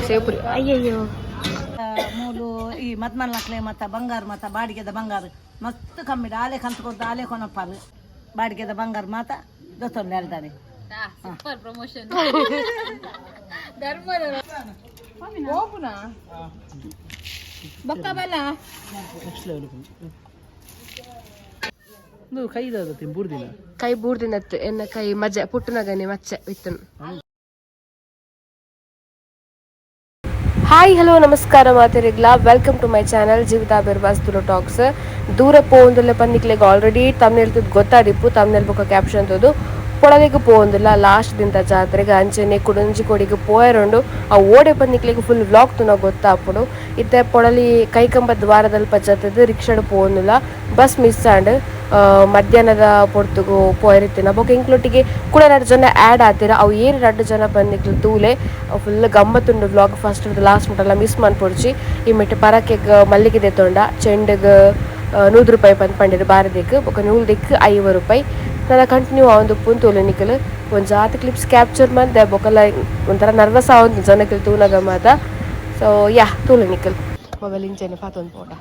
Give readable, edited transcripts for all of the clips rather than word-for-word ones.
ಸೇಪುರಿ ಅಯ್ಯಯ್ಯೋ ಮೂಲು ಈ ಮದ್ಮಲ್ನಕ್ಲೆ ಮತ್ತ ಬಂಗಾರ ಮತ್ತ ಬಾಡಿಗೆದ ಬಂಗಾರ ಮಸ್ತ್ ಕಮ್ಮಿ ಆಲೆ ಕಂತುಕೊದ್ದ ಆಲೆ ಕೊನಪ್ಪಾರು ಬಾಡಿಗೆದ ಬಂಗಾರ ಮಾತ ದೊತ್ತೊಂದು ಹೇಳ್ತಾರೆ ಸೂಪರ್ ಪ್ರಮೋಷನ್ ಬಕ್ಕಬಲ್ಲ ಕೈ ಬೂರ್ದಿನತ್ತು ಎನ್ನ ಕೈ ಮಜ ಪುಟ್ಟನಗನೆ ಮಚ್ಚ ವಿತ್ತನು. ಹಾಯ್ ಹಲೋ ನಮಸ್ಕಾರ ಮಾತಿರಿಗ್ಲಾ, welcome to my channel Jeevitha Birvas Tulu talks. ದೂರ ಪೋಂದಿಲ್ಲ ಪನ್ನಿಕ್ಲೆಗೆ ಆಲ್ರೆಡಿ ತಮ್ನೆಲ್ ಗೊತ್ತಾದಿಪ್ಪು, ತಮ್ನೆಲ್ ಬೊಕ್ಕ ಕ್ಯಾಪ್ಷನ್ ಅಂತದ್ದು ಪೊಳಲಿಗೆ ಪೋಂದಿಲ್ಲ ಲಾಸ್ಟ್ ದಿಂತ ಜಾತ್ರೆಗೆ ಅಂಚನೆ ಕುಡಂಜಿ ಕೊಡಿಗೆ ಪೋಯರುಂಡು ಆ ಓಡೆ ಪನ್ನಿಕ್ಲೆಗೆ ಫುಲ್ ವ್ಲಾಗ್ ತುನ ಗೊತ್ತಾಪುಡು. ಇತ್ತೆ ಪೊಳಲಿ ಕೈಕಂಬ ದ್ವಾರದಲ್ಲಿ ಪಜ್ಜತ್ತದು ರಿಕ್ಷಾಡ್ ಪೋಂದಿಲ್ಲ, ಬಸ್ ಮಿಸ್ ಆಂಡ್ ಮಧ್ಯಾಹ್ನದ ಪೊರ್ತುಗು ಪೋಯರಿತ್ತಿನ ಬೊಕ್ಕ ಇಂಕ್ಲೊಟ್ಟಿಗೆ ಕೂಡ 2 ಜನ ಆ್ಯಡ್ ಆತೀರ. ಅವು ಏನು 2 ಜನ ಪನ್ನಿಕ್ಲು ತೂಲೆ ಫುಲ್ ಗಮ್ಮತ್ತುಂಡು ವ್ಲಾಗ್ ಫಸ್ಟ್ ಲಾಸ್ಟ್ ಮುಟ್ಟೆಲ್ಲ ಮಿಸ್ ಮಾಡ್ಪೊಡ್ಚಿ. ಈ ಮೆಟ್ಟು ಪರಕೆಗೆ ಮಲ್ಲಿಗೆ ದೆತ್ತೊಂಡ ಚೆಂಡಿಗೆ 100 ರೂಪಾಯಿ ಪಂಡಿರು ಬಾರದಿಕ್ಕೆ ಬೊಕ್ಕ ನೂಲ್ ದಿಕ್ಕು 5 ರೂಪಾಯಿ. ನಾನು ಕಂಟಿನ್ಯೂ ಒಂದು ಪುನ್ ತೋಲೆ ನಿಕ್ಕಲು ಒಂದು ಜಾತಿ ಕ್ಲಿಪ್ಸ್ ಕ್ಯಾಪ್ಚರ್ ಮಾಡಿದೆ ಬೊಕ್ಕಲ್ಲ ಒಂಥರ ನರ್ವಸ್ ಆವಂದು ಜನಕ್ಕೆ ತೂನಾಗ ಮಾತ. ಸೊ ಯಾ ತೋಲೆ ನಿಕ್ಕಲು ಮೊಬೈಲ್ ಇಂಚೆನೆ ಪಾತೊಂದು ಫೋಟ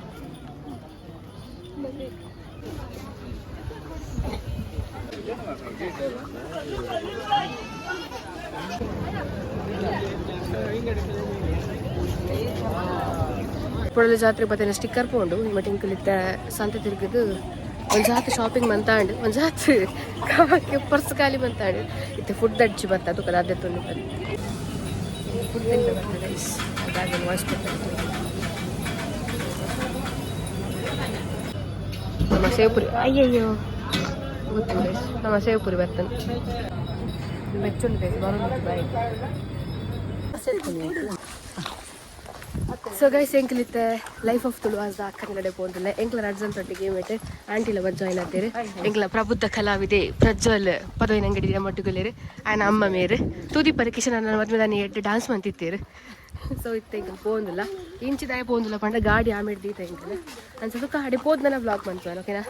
ಪೊಳಲೆ ಜಾತ್ರೆ ಬತ್ತೇನೆ ಸ್ಟಿಕ್ಕರ್ ಪೋಂಡು ಮತ್ತೆ ಇಂಕಲಿತ್ತ ಸಂತೆ ತಿರುಗಿದು ಒಂದು ಜಾತಿ ಶಾಪಿಂಗ್ ಮಂತಾಂಡು ಒಂದು ಜಾತಿ ಕಾವಕ್ಕೆ ಪರ್ಸ್ ಖಾಲಿ ಮಂತಾಂಡು ಇತ್ತೆ ಫುಡ್ ಅಡ್ಚಿ ಬತ್ತ ಅದು ಕದ ಅದೇ ತೊಂದು ಬಂದು ಫುಡ್ ತಿಂದು ಬರ್ತದೆ ಗೈಸ್. ಅದಾಗಿ ವಾಯ್ಸ್ ನಮ್ಮ ಸೇವಪುರಿ ಅಯ್ಯಯ್ಯೋ ಗೊತ್ತು ಗೈಸ್, ನಮ್ಮ ಸೇವಪುರಿ ಬರ್ತಾನೆ ಬೆಚ್ಚುಂಡು ಗೈಸ್ ಬರೋದು ಬಾಯಿ. ಸೊ ಗೈಸ್ ಎಂಕ್ಲಿತ್ತೆ ಲೈಫ್ ಆಫ್ ತುಳುವಾದ ಕನ್ನಡ ಪೋಂದಿಲ್ಲ ಎಂಕ್ಲ ರಡ್ಜಂತೊಟ್ಟಿಗೆ ಮೇಟೆ ಆಂಟಿಲ ಬಂದು ಜಾಯ್ನ್ ಆಗ್ತೀರಿ. ಎಂಕ್ಲ ಪ್ರಬುದ್ಧ ಕಲಾವಿದೆ ಪ್ರಜ್ವಲ್ ಪದವಿನ ಅಂಗಡಿ ಮಟ್ಟುಗಲೇರು ಆಯ್ನ ಅಮ್ಮ ಮೇರು ತೂದಿ ಪರಿಕಿಶನ್ ನನ್ನ ಮದುವೆ ನಾನು ಎಟ್ಟು ಡ್ಯಾನ್ಸ್ ಮಾಡ್ತಿತ್ತೀರಿ. ಸೊ ಇತ್ತೆ ಎಂಕಲ್ ಪೋಂದಿಲ್ಲ ಇಂಚಿದಾಯ ಪೋಂದಿಲ್ಲ ಪಂಡ ಗಾಡಿ ಆಮೇಲೆ ದೀತ ಎಂಕಲ್ ಅನ್ಸದು ಕಾಡಿ ಪೋದ್ನ ಬ್ಲಾಗ್ ಮಾಡ್ತಾನೆ ಓಕೆನಾ.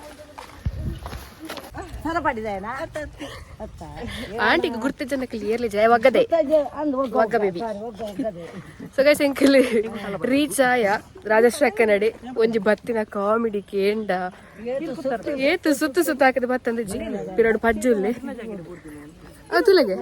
ಆಂಟಿಗೆ ಗುರ್ತ ಜನಕ್ಕೆ ಏರ್ಲಿ ಜಯ ಒಗ್ಗದೆ ಒಗ್ಗ ಬೇಬಿ. ಸೊ ಗೈಸ್ ಎಂಕಲ್ ರೀಚ್ ಆಯ ರಾಜಶ್ರೀ ಅಕ್ಕನಡಿ ಒಂಜಿ ಬತ್ತಿನ ಕಾಮಿಡಿ ಕೇಂಡ ಏತು ಸುತ್ತು ಸುತ್ತ ಹಾಕಿದ ಬತ್ತಂದ ಜಿ ಪಿರಡು ಪಜ್ಜುಲ್ಲಿ ಅದುಲೆಗೆ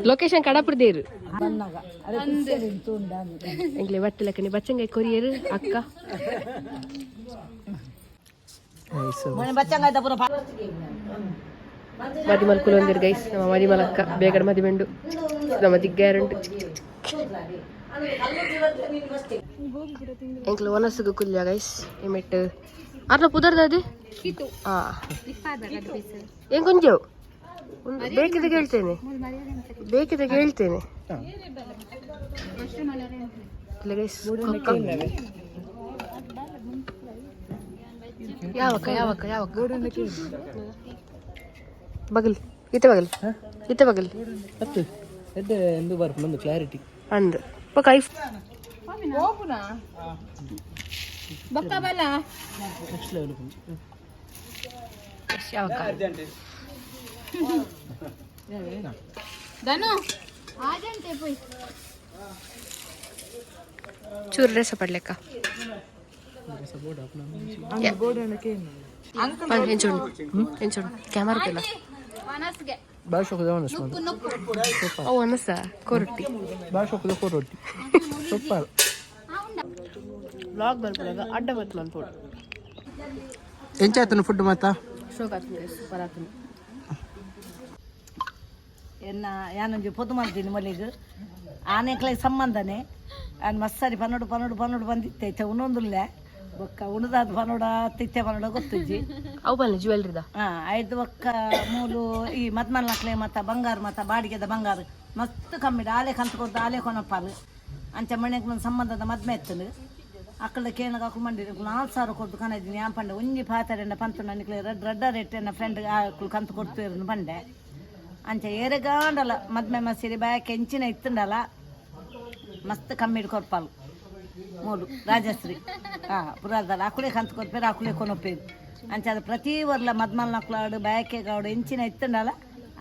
ಲೊಕೇಶನ್ ಕಡಪುರದೇರು ಎಂಗ್ಲೆ ಬಟ್ಟಲಕ್ಕನಿ ಬಚ್ಚಂಗಾಯಿ ಕೊರಿಯರು ಅಕ್ಕ ಮದಿ ಮಲ್ಕುಲು ಒಂದಿರು ಗೈಸ್. ನಮ್ಮ ಮದಿ ಮಲಕ್ಕ ಬೇಗಡ ಮದಿ ಮೆಂಡು ನಮ್ಮ ದಿಗ್ಗಾರಂಟು ಎಂಕ್ಲು ಒನಸುಗು ಕುಲ್ಯ ಗೈಸ್ ಇಮೆಟ್ಟು ಅರ್ನ ಪುದರ್ದಾದಿ ಏನ್ ಕೊಂಜವು ಬೇಕಿದಾಗ ಹೇಳ್ತೇನೆ ಬೇಕಿದಾಗ ಹೇಳ್ತೇನೆ ಯಾವಕ್ಕ ಯಾವಕ್ಕ ಯಾವಕ್ಕ ಬಗಲ್ ಇತ್ತೆ ಬಗಲ್ ಇತ್ತೆ ಬಗಲ್ ಎಂದು ಬರ್ಕೊಂಡು ಕ್ಲಾರಿಟಿ ಅಂದ್ ಪಕ್ಕ ಬಕ್ಕಬಲ್ಲ ಧನು ಆಜಂತೆ ಪೋಯ್ ಚೂರು ರೆಸ ಪಡ್ಲೆಕ್ಕ ಎಂಚೋಡು ಕ್ಯಾಮರಾ ಇಲ್ಲ ಅವು ಅನಸ ಕೊರೊಟ್ಟಿ ಕೊರೊಟ್ಟಿ ಸೂಪರ್ ಬ್ಲಾಗ್ ಬರ್ಬೋದಾಗ ಅಡ್ಡ ಬತ್ತು ಅನ್ಬೋದು ಎಂಚಾಯ್ತು ಫುಡ್ ಮಾತಾ ಶೋಕಾಗ್ತದೆ ಸೂಪರ್ ಆಗ್ತದೆ. ಎನ್ನ ಯಾನೊಂಜಿ ಪೊದು ಮಾಡ್ತೀನಿ ಮಲಿಗೆ ಆನೆಕ್ಲೆ ಸಂಬಂಧನೇ ನಾನು ಮಸ್ಸರಿ ಪನ್ನೋಡು ಪನ್ನೋಡು ಪನ್ನೋಡು ಬಂದಿತ್ತೆ ಉಣೊಂದುಲ್ಲೆ ಬೊಕ್ಕ ಉಣದಾದ ಪನ್ನೋಡ ತಿತ್ತೆ ಪನ್ನೋಡ ಗೊತ್ತಜ್ಜಿ ಅವು ಬನ್ನಿ ಜ್ಯುವೆಲ್ರಿದ ಆಯ್ತು ಬೊಕ್ಕ ಮೂಲು ಈ ಮದ್ಮಲ್ನಕ್ಲೆ ಮತ್ತ ಬಂಗಾರ ಮತ್ತ ಬಾಡಿಗೆದ ಬಂಗಾರ ಮಸ್ತ್ ಕಮ್ಮಿ ಆಲೆ ಕಂತುಕೊದ್ದ ಆಲೆ ಕೊನಪ್ಪಾರು ಅಂಚ ಮನೆಗೆ ನನ್ನ ಸಂಬಂಧದ ಮದ್ಮೆ ಎತ್ತಲು ಅಕ್ಕಳ ಕೇಳಗ ಅಕ್ಕಳು ಮಂಡಿರಿ 4,000 ಕೊಟ್ಟು ಕಣದಿನಿ ಆ ಪಂಡೆ ಒಂಜಿ ಪಾತರೆಂಡ ಪಂತು ನನಗೆ ರಡ್ಡ ರೇಟ್ ನನ್ನ ಫ್ರೆಂಡ್ ಅಕ್ಕಳು ಕಂತು ಕೊಡ್ತೀರ ಪಂಡೆ ಅಂಚ ಏರೆಗಾಂಡಲ್ಲ ಮದ್ಮೆ ಮಸೀರಿ ಬ್ಯಾಕ್ ಎಂಚಿನ ಇತ್ತುಂಡಲ್ಲ ಮಸ್ತ್ ಕಮ್ಮಿಡ್ ಕೊರ್ಪಾಲು ಮೂಲು ರಾಜಶ್ರೀ ಪುರಾದಲ್ಲ ಅಕುಲೆ ಕಂತು ಕೊರ್ಪೇರು ಅಕುಲೆ ಕೊನೊಪ್ಪೇರು ಅಂಚಾದ ಪ್ರತಿ ವರ್ಲ ಮದ್ಮಲ್ ನಕ್ಲಾಡು ಬಯಕೆಗಾಡು ಎಂಚಿನ ಇತ್ತಂಡಲ್ಲ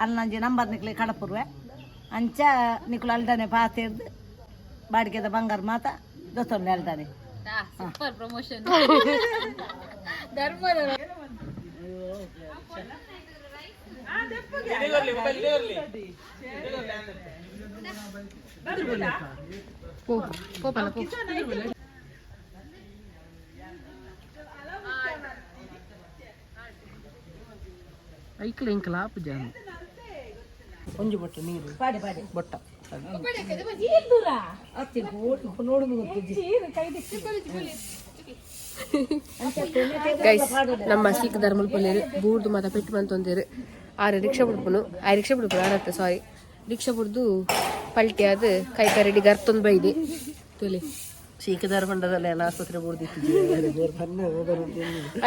ಅಲ್ಲಿ ನಂಜಿ ನಂಬರ್ ನಿಕ್ಲೆ ಕಡಪುರ್ವೆ ಅಂಚ ನಿಕ್ಲು ಅಲ್ದಾನೆ ಪಾತೇರ್ದು ಬಾಡಿಗೆದ ಬಂಗಾರ ಮಾತ ದೊತ್ತೊಂಡು ಅಲ್ದಾನೆ ಸೂಪರ್ ಪ್ರಮೋಷನ್ ಐಕ್ಲ ಇಂಕಲ ಆಪು ಜಾನು ಒಂಜಿ ಬೊಟ್ಟ ನೀರು ಪಾಡಿ ಪಾಡಿ ಬೊಟ್ಟ ಗೈಸ್ ನಮ್ಮ ಸಿಖ್ ಧರ್ಮಲ್ ಪೊಲ್ಲೇರು ಬೂರ್ದು ಮಾತ ಪೆಟ್ಟು ಬಂತೊಂದೇರು ಆರು ರಿಕ್ಷಾ ಬಿಡ್ಪುನು ರಿಕ್ಷಾ ಬಿಡ್ಪುನು ಆರತ್ತೆ ಸಾರಿ ರಿಕ್ಷಾ ಬಿಡ್ದು ಪಲ್ಟಿ ಆದ ಕೈ ಕರಡಿ ಗರ್ತೊಂದು ಬೈದೆ ತೊಲೆ ಶೀಕದಾರ ಬಂಡದಲ್ಲ ಎಲ್ಲ ಆಸ್ಪತ್ರೆ ಬೋರ್ದಿತ್ತು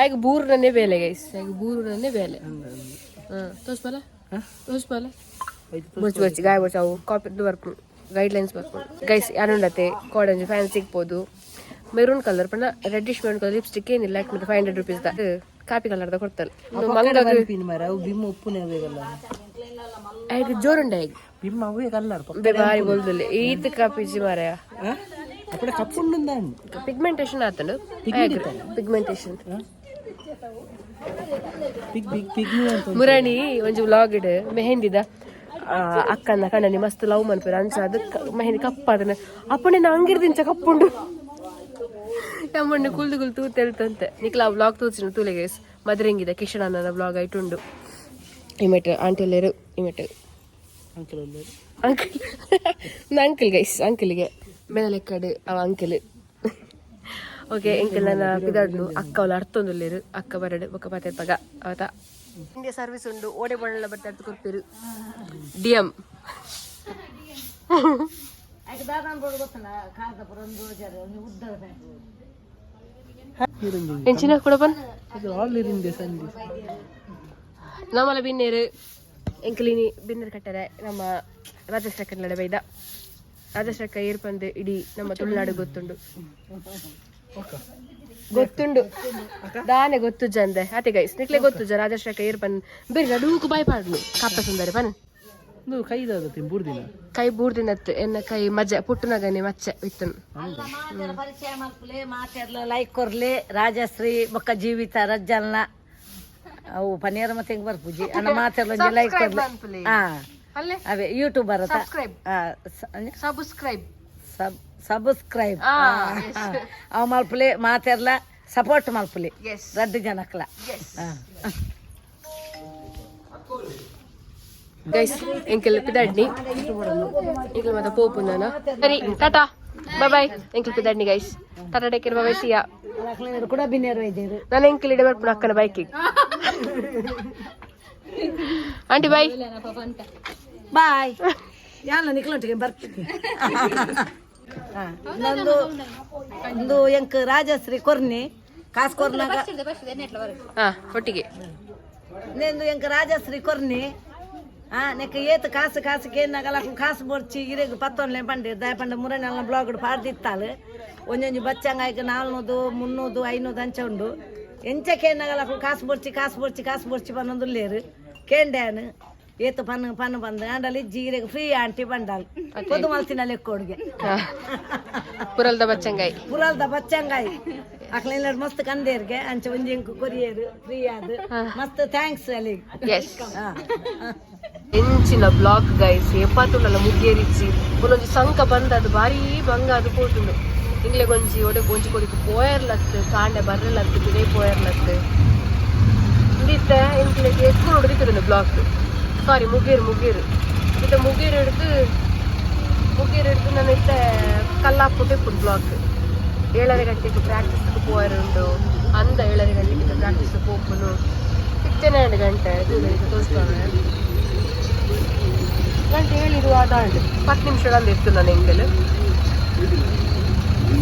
ಆಗ ಬೂರ್ನೇ ಬೇಲೆ ಗೈಸ್ ಆಗ ಬೂರ್ನೇ ಬೇಲೆ ತೋರ್ಸ್ಬಲ್ಲ ತೋರ್ಸ್ಬಲ್ಲ ಬುರ್ಚಿ ಬುರ್ಚಿ ಗಾಯ ಬುರ್ಚಿ ಅವು ಕಾಪಿ ಬರ್ಪು ಗೈಡ್ಲೈನ್ಸ್ ಬರ್ಪು ಗೈಸ್ ಯಾನುಂಡತೆ ಕೋಡಂಜಿ ಫ್ಯಾನ್ ಸಿಗ್ಬೋದು ಮೆರೂನ್ ಕಲರ್ ಪಂಡ ರೆಡ್ಡಿಶ್ ಮೆರೂನ್ ಕಲರ್ ಲಿಪ್ಸ್ಟಿಕ್ ಏನಿಲ್ಲ 500 rupees ದ ಕಾಪಿ ಕಲರ್ ದ ಕೊಡ್ತಲ್ಲ ಬಿಮ್ಮ ಉಪ್ಪುನೇ ಬೇಕಲ್ಲ ಆಗ ಜೋರುಂಡ ಈಗ ಬಿಮ್ಮ ಅವೇ ಕಲ್ಲರ್ ಬಾರಿ ಬೋಲ್ದಲ್ಲಿ ಈತ ಕಾಪಿಜಿ ಮಾರಾಯ ಅಪ್ಪಡೆ ಕಪ್ಪುಂಡು ಪಿಗ್ಮೆಂಟೇಶನ್ ಆತನು ಪಿಗ್ಮೆಂಟೇಶನ್ ಮುರಾಣಿ ಒಂಜಿ ವ್ಲಾಗ್ ಇಡ್ ಮೆಹಂದಿದ ಅಕ್ಕನ ಕಣ್ಣನಿ ಮಸ್ತ್ ಲವ್ ಮನ್ಪೇರು ಅಂಚ ಅದು ಮೆಹಂದಿ ಕಪ್ಪಾದನ ಅಪ್ಪಣೆ ನಾ ಅಂಗಿರ್ದಿಂಚ ಕಪ್ಪುಂಡು ಅಮ್ಮಣ್ಣೆ ಕುಲ್ದು ತೂತೆಲ್ತಂತೆ ನಿಕ್ಲ ಆ ವ್ಲಾಗ್ ತೋರ್ಸಿನ ತೂಲೆಗೇಸ್ ಮದ್ರೆಂಗಿದೆ ಕಿಶನ್ ಅನ್ನನ ವ್ಲಾಗ್ ಆಯ್ತುಂಡು ಇಮೆಟ್ ಆಂಟಿ ಎಲ್ಲೇರು ಇಮೆಟ್ ಅಂಕಲ್ ಗೈಸ್ ಅಂಕಲ್ಗೆ ಮೇಲೆಕ್ಕಡೆ ಅವ ಅಂಕಲ್ ಓಕೆ ಎಂಕಲ್ ನನ್ನ ಪಿದಾಡ್ನು ಅಕ್ಕ ಅವಳು ಅರ್ಥೊಂದುಲ್ಲೇರು ಅಕ್ಕ ಬರಡು ಬೊಕ್ಕ ಪಾತೆ ಪಗ ಅವತ ಇಂಡಿಯಾ ಸರ್ವಿಸ್ ಉಂಡು ಓಡೆ ಬಣ್ಣ ಬಟ್ಟೆ ಅರ್ಥ ಕೊಡ್ತೀರು ಡಿಎಂ ಎಂಚಿನ ಕೊಡಪನ್ ನಮ್ಮಲ್ಲ ಬಿನ್ನೇರು ಎಂಕಲಿನಿ ಬಿನ್ನರ್ ಕಟ್ಟರೆ ನಮ್ಮ ರಾಜಶೇಖರ್ ನಡೆ ಬೈದ ರಾಜಶೇಖರ್ ಏರ್ಪಂದು ಇಡೀ ನಮ್ಮ ತುಳುನಾಡು ಗೊತ್ತುಂಡು ದಾನೆ ಗೊತ್ತು ಜಂದೆ ಅತೆ ಗೈಸ್ ನಿಕ್ಲೆ ಗೊತ್ತು ಜ ರಾಜಶೇಖರ್ ಏರ್ಪನ್ ಬೇರೆ ನಡುಕು ಬಾಯ್ ಪಾಡ್ನು ಕಪ್ಪ ಸುಂದರಿ ಪನ್ ಕೈ ಬೂರ್ದಿನತ್ತು ಎನ್ನ ಕೈ ಮಜ ಪುಟ್ಟನಗನೆ ಮಚ್ಚ ಇತ್ತನು ಪರಿಚಯ ಮಲ್ಪಲೆ ಮಾತೆರ್ಲ ಲೈಕ್ ಕೊರ್ಲೆ ರಾಜಶ್ರೀ ಬೊಕ್ಕ ಜೀವಿತ ರಜ್ಜಲ್ನ ಅವು ಪನ್ನೀರ್ ಮತ್ತೆ ಹೆಂಗ್ ಬರ್ಪುಜಿ ಅಣ್ಣ ಮಾತೆರ್ಲ ಲೈಕ್ ಕೊರ್ಲೆ ಅವೇ ಯೂಟ್ಯೂಬರ್ ಸಬ್ಸ್ಕ್ರೈಬ್ ಅವ ಮಲ್ಪಲೆ ಮಾತೆರ್ಲ ಸಪೋರ್ಟ್ ಮಲ್ಪಲೆ ರಡ್ಡು ಜನಕ್ಲ ಗೈಸ್ ಎಂಕಲ್ ಪಿದಾಡ್ನಿ ಎಂಕಲ್ ಮಾತ ಪೋಪು ನಾನು ಸರಿ ಟಾಟಾ ಬಾಯ್ ಬಾಯ್ ಎಂಕಲ್ ಪಿದಾಡ್ನಿ ಗೈಸ್ ಟಾಟಾ ಟೇಕ್ ಕೇರ್ ಬಾಯ್ ಸಿಯಾ ಕೂಡ ಬಿನ್ನೇರು ಇದ್ದೀರು ನಾನು ಎಂಕಲ್ ಇಡೆ ಬರ್ಪುನ ಅಕ್ಕನ ಬೈಕಿಗೆ ಆಂಟಿ ಬಾಯ್ ಬಾಯ್ ಯಾನ ನಿಕ್ಲೊಟ್ಟಿಗೆ ಬರ್ತೀನಿ ಒಂದು ಎಂಕ್ ರಾಜಶ್ರೀ ಕೊರ್ನಿ ಕಾಸು ಕೊರ್ನಾಗ ಒಟ್ಟಿಗೆ ನೆಂದು ಎಂಕ್ ರಾಜಶ್ರೀ ಕೊರ್ನಿ ನೆಕ್ಕ ಏತ್ ಕಾಸು ಏನಾಗಲ್ಲ ಕಾಸು ಬೋರ್ಚಿ ಇರೆಗ್ ಪತ್ತೊನ್ಲೆ ಪಂಡೆ ದಯ ಪಂಡ ಮುರನೆಲ್ಲ ಬ್ಲಾಗ್ ಪಾಡ್ದಿತ್ತಾಳು ಒಂಜೊಂಜಿ ಬಚ್ಚಂಗಾಯ್ಕ 400 300 500 ಅಂಚ ಉಂಡು ಎಂಚಕ್ಕೆ ಏನಾಗಲ್ಲ ಕಾಸು ಬೋರ್ಚಿ ಪನ್ನೊಂದುಲ್ಲೇರು ಕೇಂಡ್ಯಾನು ಏತು ಪನ್ನು ಬಂದು ಅಂಡಲ್ಲಿ ಜೀರೆಗೆ ಫ್ರೀ ಆಂಟಿ ಬಂಡಾಲ್ ಕೊದು ಮಲ್ತಿನ ಲೆಕ್ಕೋಡ್ಗೆ ಪುರಲ್ದ ಬಚ್ಚಂಗಾಯಿ ಅಕ್ಲೆಲ್ಲ ಮಸ್ತ್ ಕಂದೇರ್ಗೆ ಅಂಚ ಒಂಜಿ ಎಂಕು ಕೊರಿಯರು ಫ್ರೀ ಆದ್ ಮಸ್ತ್ ಥ್ಯಾಂಕ್ಸ್ ಅಲ್ಲಿ ಎಂಚಿನ ಬ್ಲಾಗ್ ಗೈಸ್ ಎಪ್ಪತ್ತುಂಡಲ್ಲ ಮುಗ್ಗೇರಿಚ್ಚಿ ಒಂದೊಂದು ಸಂಕ ಬಂದ ಅದು ಭಾರಿ ಭಂಗ ಅದು ಪೋತುಂಡು ಇಂಗ್ಲೆ ಗೊಂಜಿ ಒಡೆ ಗೊಂಜಿ ಕೊಡಿಕು ಪೋಯರ್ಲತ್ತು ಕಾಂಡೆ ಬರ್ರಲತ್ತು ಬಿಡೇ ಪೋಯರ್ಲತ್ತು ಇಂದಿತ್ತ ಇಂಗ್ಲೆಗೆ ಎತ್ಕೊಂಡು ಹೊಡೆದಿತ್ತು ಬ್ಲಾಗ್ ಸಾರಿ ಮುಗೇರು ಇತ್ತ ಮುಗೇರು ಹಿಡ್ದು ನಾನು ಇತ್ತ ಕಲ್ಲಾಪುಟ್ಟೆ ಫುಡ್ ಬ್ಲಾಕ್ 7 ಗಂಟೆಗೆ ಪ್ರಾಕ್ಟೀಸ್ಗೆ ಪೋಯರುಂಡು ಅಂದ 7 ಗಂಟೆಗೆ ಪ್ರಾಕ್ಟೀಸ್ ಪೋಪುನು 2 ಗಂಟೆ ತೋರಿಸ್ತಾನೆ ಗಂಟೆ ಹೇಳಿರುವ ಅದಾಂಡು 10 ನಿಮಿಷ ಇತ್ತು ನಾನು ಹೆಂಗಲು